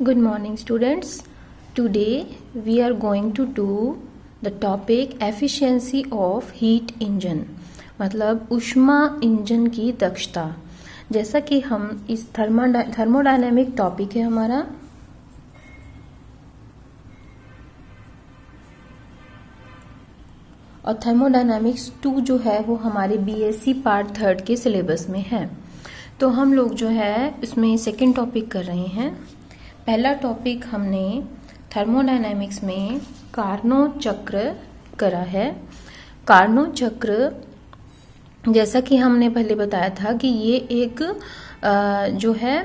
Good morning students. Today we are going to do the topic efficiency of heat engine, मतलब ऊष्मा engine की दक्षता। जैसा कि हम इस थर्मोडायनेमिक टॉपिक है हमारा, और थर्मोडायनामिक्स 2 जो है वो हमारे बीएससी पार्ट 3 के सिलेबस में है। तो हम लोग जो है इसमें सेकंड टॉपिक कर रहे हैं। पहला टॉपिक हमने थर्मोडायनामिक्स में कार्नोट चक्र करा है। कार्नोट चक्र, जैसा कि हमने पहले बताया था कि ये एक जो है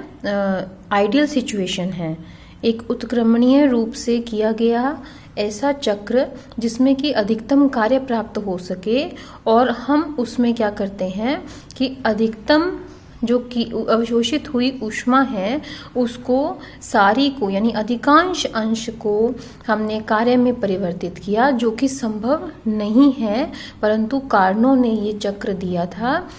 आइडियल सिचुएशन है, एक उत्क्रमणीय रूप से किया गया ऐसा चक्र जिसमें कि अधिकतम कार्य प्राप्त हो सके, और हम उसमें क्या करते हैं कि अधिकतम जो कि अवशोषित हुई ऊष्मा है उसको सारी को यानी अधिकांश अंश को हमने कार्य में परिवर्तित किया, जो कि संभव नहीं है, परंतु कार्नो ने ये चक्र दिया था।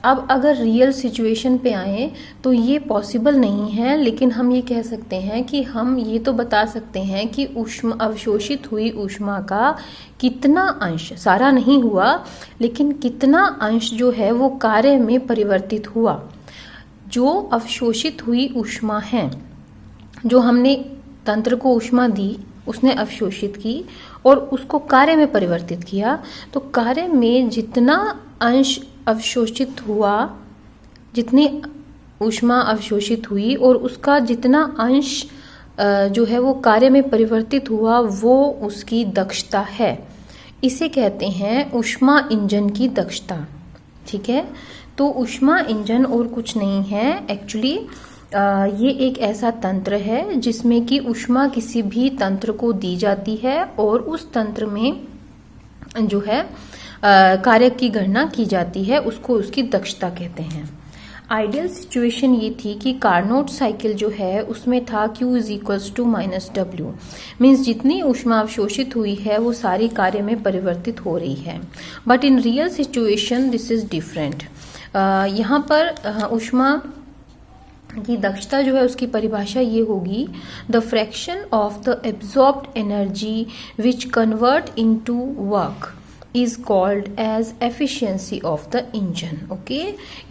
अब अगर रियल सिचुएशन पे आए तो ये पॉसिबल नहीं है, लेकिन हम ये कह सकते हैं कि हम ये तो बता सकते हैं कि ऊष्मा अवशोषित हुई ऊष्मा का कितना अंश, सारा नहीं हुआ लेकिन कितना अंश जो है वो कार्य में परिवर्तित हुआ। जो अवशोषित हुई ऊष्मा है, जो हमने तंत्र को ऊष्मा दी, उसने अवशोषित की और उसको कार्य में परिवर्तित किया, तो कार्य में जितना अंश अवशोषित हुआ, जितनी ऊष्मा अवशोषित हुई और उसका जितना अंश जो है वो कार्य में परिवर्तित हुआ, वो उसकी दक्षता है। इसे कहते हैं ऊष्मा इंजन की दक्षता। ठीक है, तो ऊष्मा इंजन और कुछ नहीं है एक्चुअली, ये एक ऐसा तंत्र है जिसमें कि ऊष्मा किसी भी तंत्र को दी जाती है और उस तंत्र में जो है कार्य की गणना की जाती है, उसको उसकी दक्षता कहते हैं। आइडियल सिचुएशन ये थी कि कार्नोट साइकिल जो है उसमें था Q is equals to minus W, means जितनी ऊष्मा अवशोषित हुई है वो सारी कार्य में परिवर्तित हो रही है। But in real situation this is different. यहाँ पर ऊष्मा की दक्षता जो है उसकी परिभाषा ये होगी, the fraction of the absorbed energy which convert into work is called as efficiency of the engine. Okay,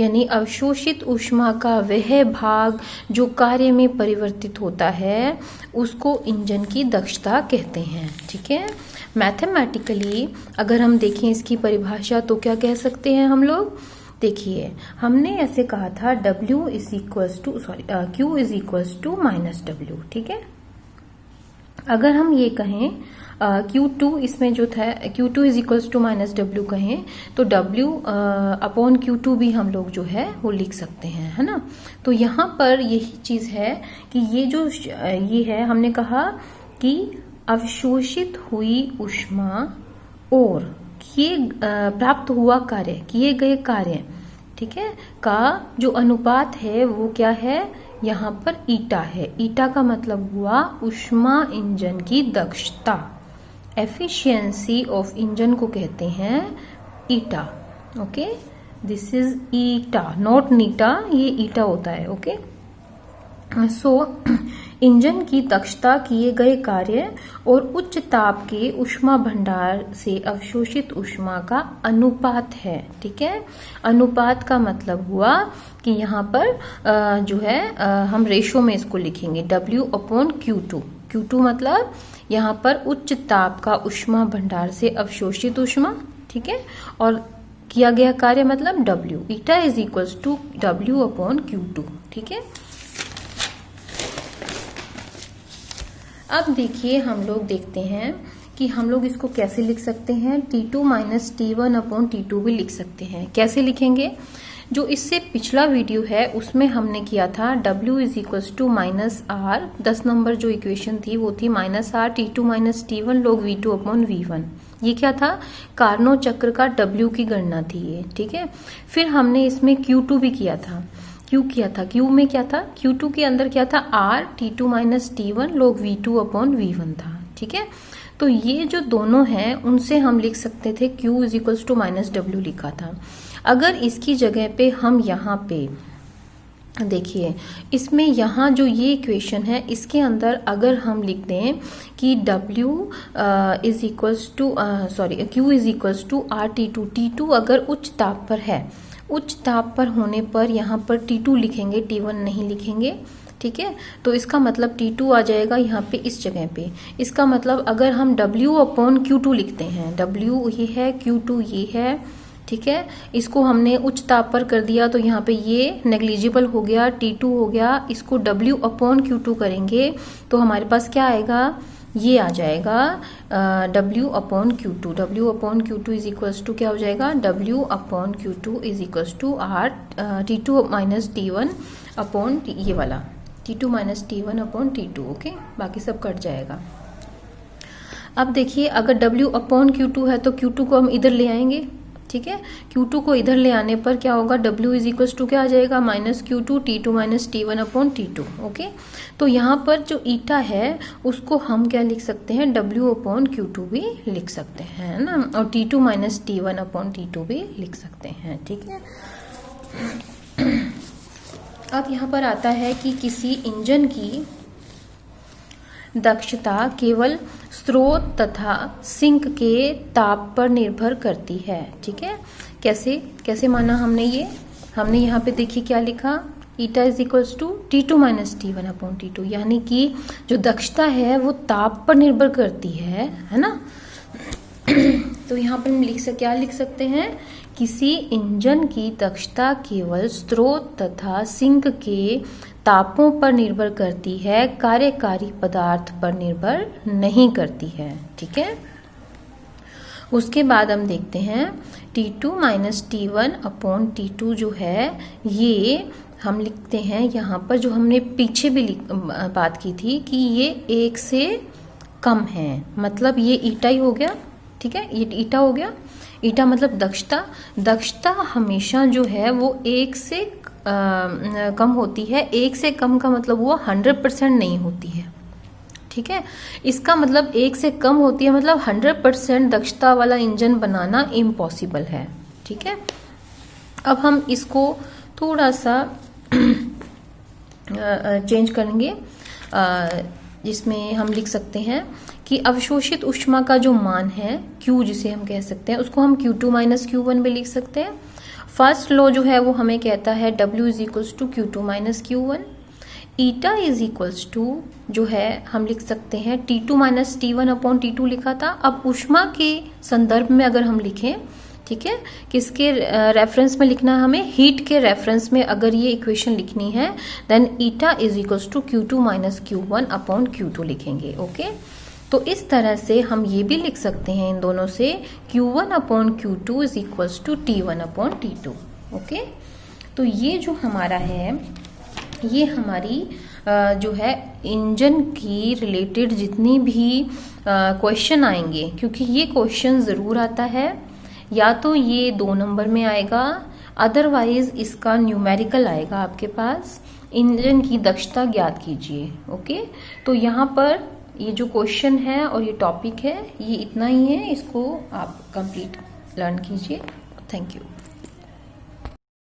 यानी अवशोषित ऊष्मा का वह भाग जो कार्य में परिवर्तित होता है उसको इंजन की दक्षता कहते हैं। ठीक है, मैथमेटिकली अगर हम देखें इसकी परिभाषा तो क्या कह सकते हैं हम लोग, देखिए हमने ऐसे कहा था W is equals to Q is equals to minus W. ठीक है, अगर हम ये कहें Q2 इसमें जो था Q2 is equals to minus W कहें तो W अपॉन Q2 भी हम लोग जो है वो लिख सकते हैं, है ना। तो यहाँ पर यही चीज है कि ये जो ये है, हमने कहा कि अवशोषित हुई ऊष्मा और किए प्राप्त हुआ कार्य, किए गए कार्य, ठीक है, का जो अनुपात है वो क्या है, यहाँ पर ईटा है। ईटा का मतलब हुआ ऊष्मा इंजन की दक्षता। एफिशिएंसी ऑफ इंजन को कहते हैं eta. Okay, this is eta, not neeta, ये ईटा होता है। ओके, सो इंजन की दक्षता किए गए कार्य और उच्च ताप के ऊष्मा भंडार से अवशोषित ऊष्मा का अनुपात है। ठीक है, अनुपात का मतलब हुआ कि यहाँ पर जो है हम रेशो में इसको लिखेंगे W अपॉन Q2। Q2 मतलब यहाँ पर उच्च ताप का ऊष्मा भंडार से अवशोषित ऊष्मा, ठीक है, और किया गया कार्य मतलब W। Eta is equals to W upon Q2। ठीक है, अब देखिए हम लोग देखते हैं कि हम लोग इसको कैसे लिख सकते हैं। T2 minus T1 upon T2 भी लिख सकते हैं। कैसे लिखेंगे, जो इससे पिछला वीडियो है उसमें हमने किया था W is equals to minus R, 10 number जो इक्वेशन थी वो थी minus R T2 minus T1 log V2 upon V1। ये क्या था, कार्नो चक्र का W की गणना थी ये। ठीक है, फिर हमने इसमें Q2 भी किया था। क्यू किया था, क्यू में क्या था, Q2 के अंदर क्या था, R T2 minus T1 log V2 upon V1 था। ठीक है, तो ये जो दोनों हैं उनसे हम लिख सकते थे Q is equals to minus W लिखा था। अगर इसकी जगह पे हम यहाँ पे देखिए इसमें यहाँ जो ये इक्वेशन है इसके अंदर अगर हम लिख दें कि W is equals to Q is equals to RT2, T2 अगर उच्च ताप पर है, उच्च ताप पर होने पर यहाँ पर T2 लिखेंगे, T1 नहीं लिखेंगे, ठीक है। तो इसका मतलब T2 आ जाएगा यहाँ पे इस जगह पे। इसका मतलब अगर हम W/Q2 लिखते हैं, W ये है, Q2 ये है, ठीक है, इसको हमने उच्च ताप पर कर दिया तो यहाँ पे ये नेग्लिजिबल हो गया, T2 हो गया। इसको W/Q2 करेंगे तो हमारे पास क्या आएगा, ये आ जाएगा W/Q2। W/Q2 is equals to क्या हो जाएगा, W/Q2 is equals to T2 minus T1 upon ये वाला T2 minus T1 upon T2। Okay, बाकी सब कट जाएगा। अब देखिए अगर W/Q2 है तो Q2 को हम इधर ले आएंगे, ठीक है। Q2 को इधर ले आने पर क्या होगा, W इज इक्वल्स टू क्या आ जाएगा, minus Q2 T2 minus T1 upon T2। Okay, तो यहाँ पर जो ईटा है उसको हम क्या लिख सकते हैं, W/Q2 भी लिख सकते हैं, है ना, और T2 minus T1 upon T2 भी लिख सकते हैं, ठीक है। अब यहाँ पर आता है कि किसी इंजन की दक्षता केवल स्रोत तथा सिंक के ताप पर निर्भर करती है, ठीक है। कैसे माना हमने ये, हमने यहाँ पे देखिए क्या लिखा, eta is equals to T2 minus T1 upon T2, यानी कि जो दक्षता है वो ताप पर निर्भर करती है ना। तो यहाँ पर हम क्या लिख सकते हैं, किसी इंजन की दक्षता केवल स्रोत तथा सिंक के तापों पर निर्भर करती है, कार्यकारी पदार्थ पर निर्भर नहीं करती है, ठीक है। उसके बाद हम देखते हैं T2 minus T1 upon T2 जो है ये हम लिखते हैं यहाँ पर, जो हमने पीछे भी बात की थी कि ये 1 से कम है, मतलब ये ईटा ही हो गया, ठीक है, ये ईटा हो गया। ईटा मतलब दक्षता हमेशा जो है वो 1 से कम होती है। 1 से कम का मतलब वो 100% नहीं होती है, ठीक है। इसका मतलब 1 से कम होती है मतलब 100% दक्षता वाला इंजन बनाना इम्पॉसिबल है, ठीक है। अब हम इसको थोड़ा सा चेंज करेंगे, जिसमें हम लिख सकते हैं कि अवशोषित ऊष्मा का जो मान है Q, जिसे हम कह सकते हैं, उसको हम Q2 माइनस Q1 भी लिख सकते हैं। फर्स्ट लॉ जो है वो हमें कहता है W is equals to Q2 minus Q1। Eta is equals to जो है हम लिख सकते हैं T2 minus T1 upon T2 लिखा था। अब ऊष्मा के संदर्भ में अगर हम लिखें, ठीक है, किसके रेफरेंस में लिखना है हमें, हीट के रेफरेंस में अगर ये इक्वेशन लिखनी है then eta is equals to Q2 minus Q1 upon Q2 लिखेंगे। ओके, तो इस तरह से हम ये भी लिख सकते हैं इन दोनों से Q1 upon Q2 is equals to T1 upon T2। Okay, तो ये जो हमारा है ये हमारी जो है इंजन की रिलेटेड जितनी भी क्वेश्चन आएंगे, क्योंकि ये क्वेश्चन ज़रूर आता है, या तो ये 2 नंबर में आएगा, अदरवाइज इसका न्यूमेरिकल आएगा आपके पास, इंजन की दक्षता ज्ञात कीजिए। ओके, तो यहाँ पर ये जो क्वेश्चन है और ये टॉपिक है ये इतना ही है, इसको आप कंप्लीट लर्न कीजिए। Thank you.